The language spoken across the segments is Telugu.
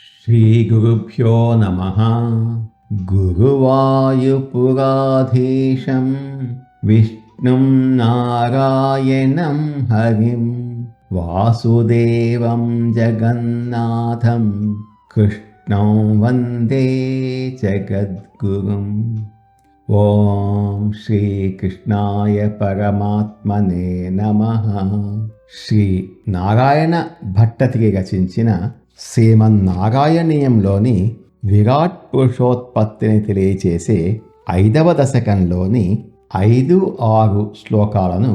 श्रीगुरुभ्यो नमः। गुरुवायुपुराधीशं विष्णुं नारायणं हरिं वासुदेवं जगन्नाथं कृष्णं वन्दे जगद्गुरुम्। ఓం శ్రీకృష్ణాయ పరమాత్మనే నమః. శ్రీ నారాయణ భట్టతిరి రచించిన శ్రీమన్నారాయణీయంలోని విరాట్ పురుషోత్పత్తిని తెలియచేసే 5వ దశకంలోని 5-6 శ్లోకాలను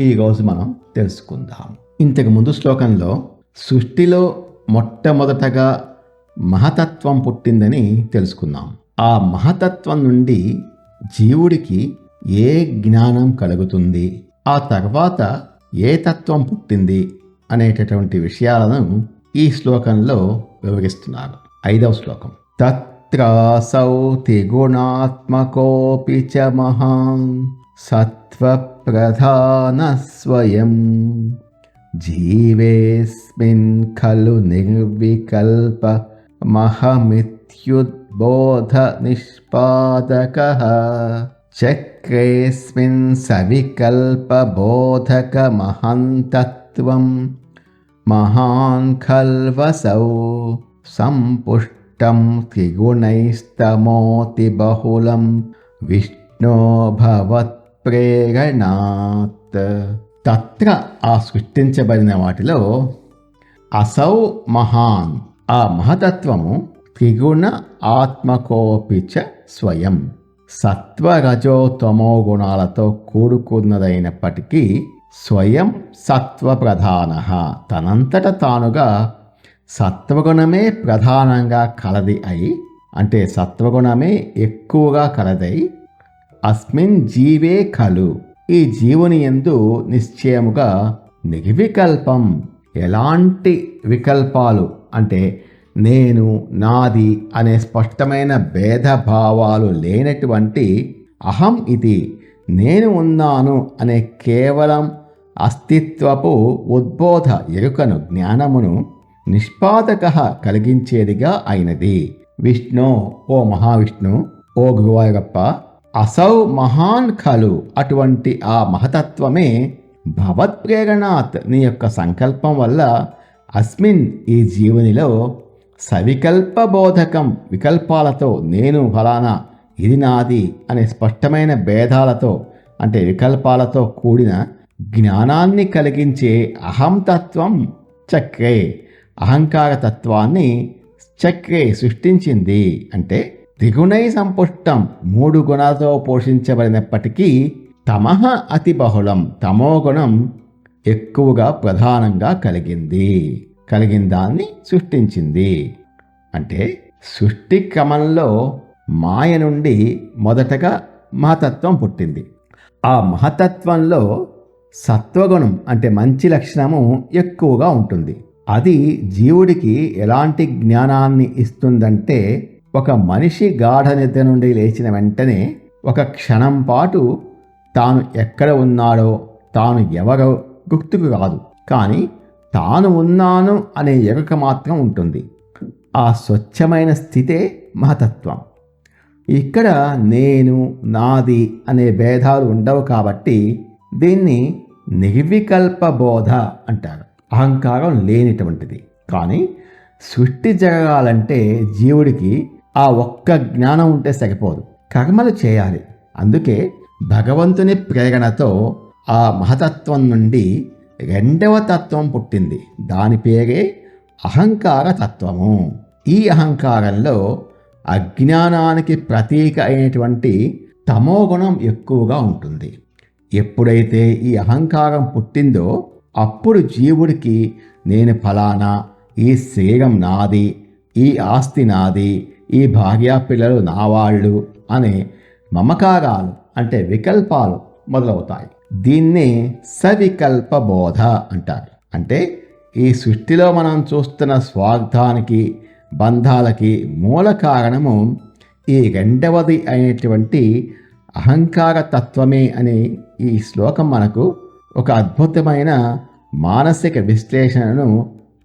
ఈరోజు మనం తెలుసుకుందాం. ఇంతకు ముందు శ్లోకంలో సృష్టిలో మొట్టమొదటగా మహతత్వం పుట్టిందని తెలుసుకున్నాం. ఆ మహతత్వం నుండి జీవుడికి ఏ జ్ఞానం కలుగుతుంది, ఆ తర్వాత ఏ తత్వం పుట్టింది అనేటటువంటి విషయాలను ఈ శ్లోకంలో వివరిస్తున్నారు. 5వ శ్లోకం. తత్రాసౌ త్రిగుణాత్మకోపి చ మహాన్ సత్వప్రధాన స్వయం జీవేస్మిన్ ఖలు నిర్వికల్ప మహమిత్యుద్బోధ నిష్పాదకః చక్రేస్మిన్ సవికల్ప బోధక మహంతత్వం మహాన్ ఖల్వసౌ సంపుష్టం త్రిగుణైస్తమోతి బహుళం విష్ణో భవత్ప్రేరణాత్. తత్ర ఆ సృష్టించబడిన వాటిలో అసౌ మహాన్ ఆ మహతత్వము త్రిగుణ ఆత్మకోపిచ స్వయం సత్వరజో తమో గుణాలతో కూడుకున్నదైనప్పటికీ స్వయం సత్వప్రధాన తనంతట తానుగా సత్వగుణమే ప్రధానంగా కలది అయి, అంటే సత్వగుణమే ఎక్కువగా కలదై అస్మిన్ జీవే ఖలు ఈ జీవుని యందు నిశ్చయముగా నిర్వికల్పం ఎలాంటి వికల్పాలు అంటే నేను నాది అనే స్పష్టమైన భేదభావాలు లేనటువంటి అహం ఇది నేను ఉన్నాను అనే కేవలం అస్తిత్వపు ఉద్బోధ ఎరుకను జ్ఞానమును నిష్పాదక కలిగించేదిగా అయినది. విష్ణు ఓ మహావిష్ణు ఓ గురువాయూరప్ప అసౌ మహాన్ ఖలు అటువంటి ఆ మహతత్వమే భవత్ప్రేరణాత్ నీ యొక్క సంకల్పం వల్ల అస్మిన్ ఈ జీవునిలో సవికల్ప బోధకం వికల్పాలతో నేను ఫలానా ఇది నాది అనే స్పష్టమైన భేదాలతో అంటే వికల్పాలతో కూడిన జ్ఞానాన్ని కలిగించే అహంతత్వం చక్రే అహంకార తత్వాన్ని చక్రే సృష్టించింది. అంటే త్రిగుణై సంపుష్టం 3 గుణాలతో పోషించబడినప్పటికీ తమః అతి బహుళం తమోగుణం ఎక్కువగా ప్రధానంగా కలిగిన దాన్ని సృష్టించింది. అంటే సృష్టి క్రమంలో మాయ నుండి మొదటగా మహతత్వం పుట్టింది. ఆ మహతత్వంలో సత్వగుణం అంటే మంచి లక్షణము ఎక్కువగా ఉంటుంది. అది జీవుడికి ఎలాంటి జ్ఞానాన్ని ఇస్తుందంటే ఒక మనిషి గాఢ నిద్ర నుండి లేచిన వెంటనే ఒక క్షణం పాటు తాను ఎక్కడ ఉన్నాడో తాను ఎవరో గుర్తుకు రాదు, కానీ తాను ఉన్నాను అనే ఎరుక మాత్రం ఉంటుంది. ఆ స్వచ్ఛమైన స్థితే మహతత్వం. ఇక్కడ నేను నాది అనే భేదాలు ఉండవు కాబట్టి దీన్ని నిర్వికల్ప బోధ అంటారు. అహంకారం లేనిటువంటిది. కానీ సృష్టి జరగాలంటే జీవుడికి ఆ ఒక్క జ్ఞానం ఉంటే సరిపోదు, కర్మలు చేయాలి. అందుకే భగవంతుని ప్రేరణతో ఆ మహతత్వం నుండి 2వ తత్వం పుట్టింది. దాని పేరే అహంకార తత్వము. ఈ అహంకారంలో అజ్ఞానానికి ప్రతీక అయినటువంటి తమోగుణం ఎక్కువగా ఉంటుంది. ఎప్పుడైతే ఈ అహంకారం పుట్టిందో అప్పుడు జీవుడికి నేను ఫలానా, ఈ శరీరం నాది, ఈ ఆస్తి నాది, ఈ భార్యాపిల్లలు నావాళ్ళు అనే మమకారాలు అంటే వికల్పాలు మొదలవుతాయి. దీన్నే సవికల్ప బోధ అంటారు. అంటే ఈ సృష్టిలో మనం చూస్తున్న స్వార్థానికి బంధాలకి మూల కారణము ఈ 2వది అయినటువంటి అహంకార తత్వమే అని ఈ శ్లోకం మనకు ఒక అద్భుతమైన మానసిక విశ్లేషణను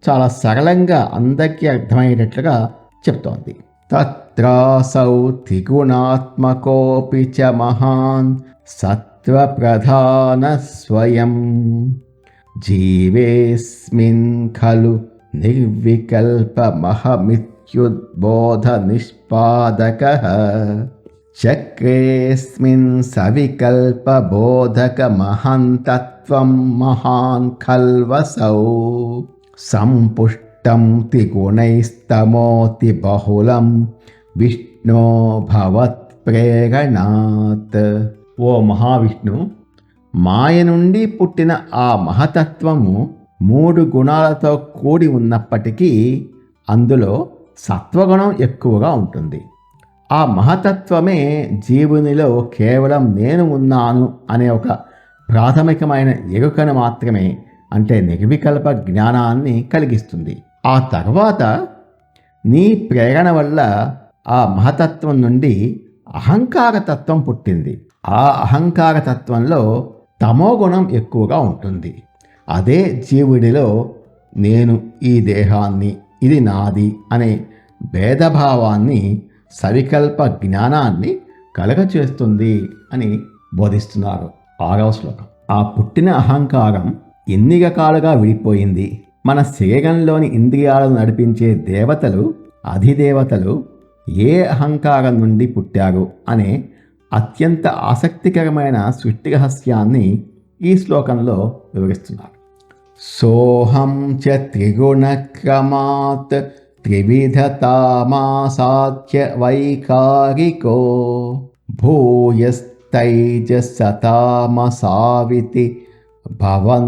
చాలా సరళంగా అందరికీ అర్థమయ్యేటట్లుగా చెప్తోంది. తత్రాసౌ త్రిగుణాత్మకోపి చ మహాన్ సత్వప్రధాన స్వయం జీవేస్మిన్ ఖలు నిర్వికల్పమహమిత్యుద్బోధ నిష్పాదకః చక్రేస్మిన్ సవికల్పబోధక మహంతత్వం మహాన్ ఖల్వసౌ సంపుష్టం త్రిగుణైస్తమోతి బహుళం విష్ణో భవత్ ప్రేరణాత్. ఓ మహావిష్ణు, మాయ నుండి పుట్టిన ఆ మహతత్వము 3 గుణాలతో కూడి ఉన్నప్పటికీ అందులో సత్వగుణం ఎక్కువగా ఉంటుంది. ఆ మహతత్వమే జీవునిలో కేవలం నేను ఉన్నాను అనే ఒక ప్రాథమికమైన ఎరుకను మాత్రమే, అంటే నిర్వికల్ప జ్ఞానాన్ని కలిగిస్తుంది. ఆ తర్వాత నీ ప్రేరణ వల్ల ఆ మహతత్వం నుండి అహంకారతత్వం పుట్టింది. ఆ అహంకారతత్వంలో తమోగుణం ఎక్కువగా ఉంటుంది. అదే జీవుడిలో నేను ఈ దేహాన్ని, ఇది నాది అనే భేదభావాన్ని, సవికల్ప జ్ఞానాన్ని కలగచేస్తుంది అని బోధిస్తున్నారు 6వ శ్లోకం. ఆ పుట్టిన అహంకారం ఎన్ని రకాలుగా విడిపోయింది. మన శరీరంలోని ఇంద్రియాలను నడిపించే దేవతలు, అధిదేవతలు ఏ అహంకారం నుండి పుట్టారు అనే అత్యంత ఆసక్తికరమైన సృష్టి రహస్యాన్ని ఈ శ్లోకంలో వివరిస్తున్నారు. సోహం చ త్రిగుణక్రమాత్ త్రివిధతామాసాధ్య వైకారికో భూయస్తైజసతామసావితి భవన్యాద్యేన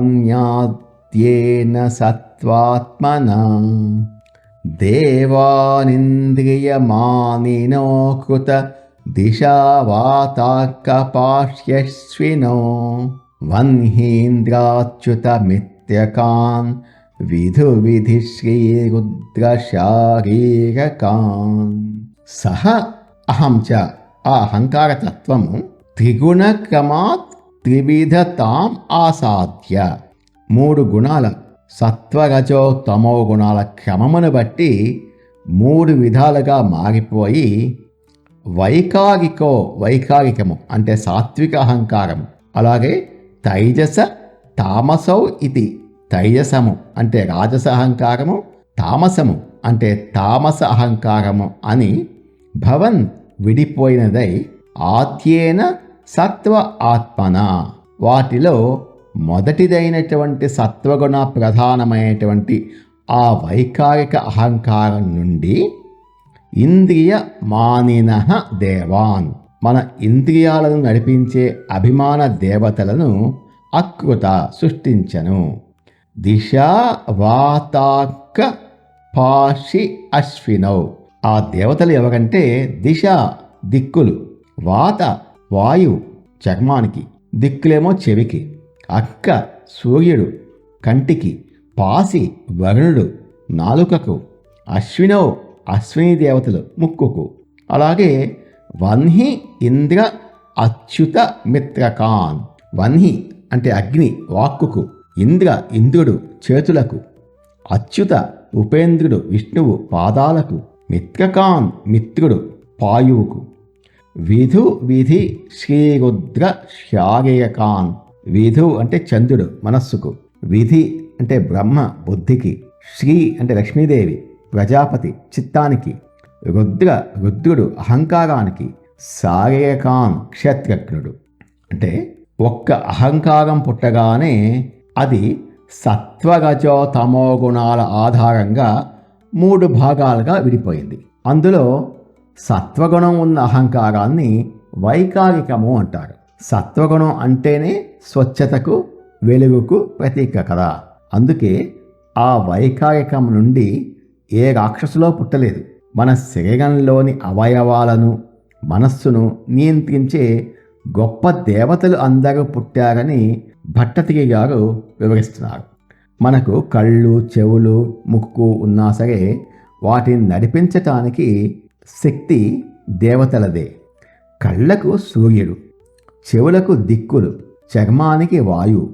సత్వాత్మనా దేవానింద్రియమానినో కృత దిశావాతాకపాష్యశ్వినో వన్హీంద్రాచ్యుతమిత్యకాన్ విధు విధి శ్రీరుద్రశారీరకాన్. సహ అహం చ, ఆ అహంకారతత్వము త్రిగుణక్రమాత్ త్రివిధతాం ఆసాధ్య, 3 గుణాల సత్వరజో తమో గుణాల క్రమమును బట్టి 3 విధాలుగా మారిపోయి వైకారికము అంటే సాత్విక అహంకారము, అలాగే తైజస తామసౌ ఇది తైజసము అంటే రాజస అహంకారము, తామసము అంటే తామస అహంకారము అని భవన్ విడిపోయినదై ఆద్యేన సత్వ ఆత్మన, వాటిలో మొదటిదైనటువంటి సత్వగుణ ప్రధానమైనటువంటి ఆ వైకారిక అహంకారం నుండి ఇంద్రియ మానినః దేవాన్, మన ఇంద్రియాలను నడిపించే అభిమాన దేవతలను అకృత సృష్టించను. దిశా వాతాక పాషి అశ్వినౌ, ఆ దేవతలు ఎవరంటే దిశ దిక్కులు, వాత వాయు చర్మానికి, దిక్కులేమో చెవికి, అక్క సూర్యుడు కంటికి, పాసి వరుణుడు నాలుకకు, అశ్వినౌ అశ్విని దేవతలు ముక్కుకు, అలాగే వన్హి ఇంద్ర అచ్యుత మిత్రకాన్, వన్హి అంటే అగ్ని వాక్కుకు, ఇంద్ర ఇంద్రుడు చేతులకు, అచ్యుత ఉపేంద్రుడు విష్ణువు పాదాలకు, మిత్రకాన్ మిత్రుడు పాయువుకు, విధు విధి శ్రీరుద్ర శారీరకాన్, విధు అంటే చంద్రుడు మనస్సుకు, విధి అంటే బ్రహ్మ బుద్ధికి, శ్రీ అంటే లక్ష్మీదేవి ప్రజాపతి చిత్తానికి, రుద్రుడు అహంకారానికి, శారీరకాన్ క్షేత్రజ్ఞుడు. అంటే ఒక్క అహంకారం పుట్టగానే అది సత్వరజో తమో గుణాల ఆధారంగా 3 భాగాలుగా విడిపోయింది. అందులో సత్వగుణం ఉన్న అహంకారాన్ని వైకారికము అంటారు. సత్వగుణం అంటేనే స్వచ్ఛతకు వెలుగుకు ప్రతీక కదా. అందుకే ఆ వైకారికం నుండి ఏ రాక్షసులో పుట్టలేదు. మన శరీరంలోని అవయవాలను మనస్సును నియంత్రించే గొప్ప దేవతలు అందరూ పుట్టారని భట్టతిరి గారు వివరిస్తున్నారు. మనకు కళ్ళు చెవులు ముక్కు ఉన్నా సరే వాటిని నడిపించటానికి శక్తి దేవతలదే. కళ్ళకు సూర్యుడు, చెవులకు దిక్కులు, చర్మానికి వాయువు,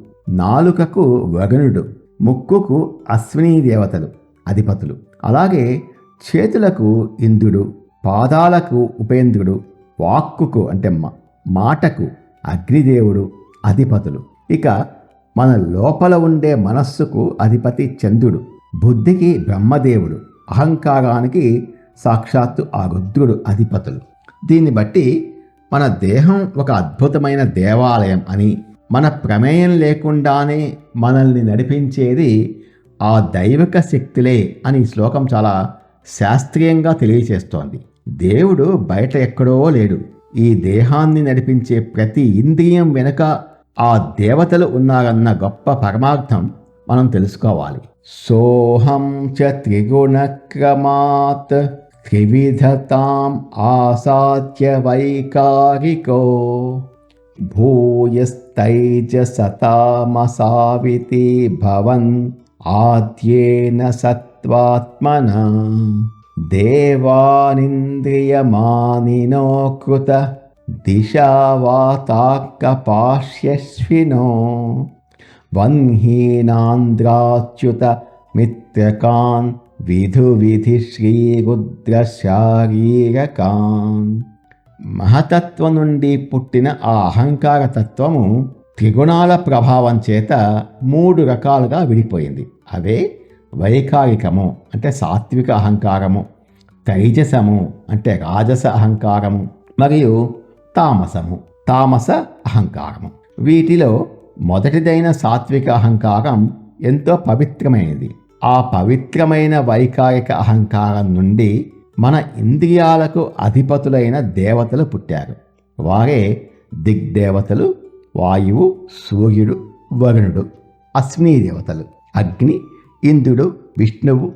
నాలుకకు వరుణుడు, ముక్కుకు అశ్విని దేవతలు అధిపతులు. అలాగే చేతులకు ఇంద్రుడు, పాదాలకు ఉపేంద్రుడు, వాక్కుకు అంటే మాటకు అగ్నిదేవుడు అధిపతులు. ఇక మన లోపల ఉండే మనస్సుకు అధిపతి చంద్రుడు, బుద్ధికి బ్రహ్మదేవుడు, అహంకారానికి సాక్షాత్తు ఆ రుద్రుడు అధిపతులు. దీన్ని బట్టి మన దేహం ఒక అద్భుతమైన దేవాలయం అని, మన ప్రమేయం లేకుండానే మనల్ని నడిపించేది ఆ దైవిక శక్తులే అని ఈ శ్లోకం చాలా శాస్త్రీయంగా తెలియచేస్తోంది. దేవుడు బయట ఎక్కడో లేడు. ఈ దేహాన్ని నడిపించే ప్రతి ఇంద్రియం వెనుక ఆ దేవతలు ఉన్నారన్న గొప్ప పరమార్థం మనం తెలుసుకోవాలి. సోహం చ త్రిగుణక్రమాత్ త్రివిధతాం ఆసాద్య వైకారికో భూయస్తైజసతామసావితి భవన్ ఆద్యేన సత్వాత్మన దేవానింద్రియమానినో కృత దిశావాతాకపాశ్యశ్వినో వన్హీనాంద్రాచ్యుత మిత్రకాన్ విధి శ్రీరుద్రశారీరకాన్. మహతత్వం నుండి పుట్టిన ఆ అహంకార తత్వము త్రిగుణాల ప్రభావం చేత 3 రకాలుగా విడిపోయింది. అవే వైకారికము అంటే సాత్విక అహంకారము, తైజసము అంటే రాజస అహంకారము, మరియు తామసము తామస అహంకారము. వీటిలో మొదటిదైన సాత్విక అహంకారం ఎంతో పవిత్రమైనది. ఆ పవిత్రమైన వైకారిక అహంకారం నుండి మన ఇంద్రియాలకు అధిపతులైన దేవతలు పుట్టారు. వారే దిగ్దేవతలు, వాయువు, సూర్యుడు, వరుణుడు, అశ్విని దేవతలు, అగ్ని, ఇంద్రుడు, విష్ణువు,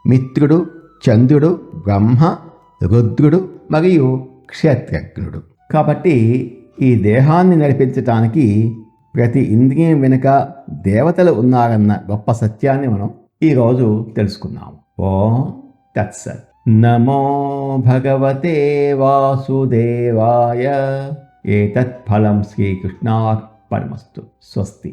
మిత్రుడు, చంద్రుడు, బ్రహ్మ, రుద్రుడు మరియు క్షేత్రజ్ఞుడు. కాబట్టి ఈ దేహాన్ని నడిపించటానికి ప్రతి ఇంద్రియం వెనుక దేవతలు ఉన్నారన్న గొప్ప సత్యాన్ని మనం ఈరోజు తెలుసుకున్నాము. ఓం తత్సత్. నమో భగవతే వాసుదేవాయ. ఏతత్ ఫలం శ్రీకృష్ణార్పణమస్తు. స్వస్తి.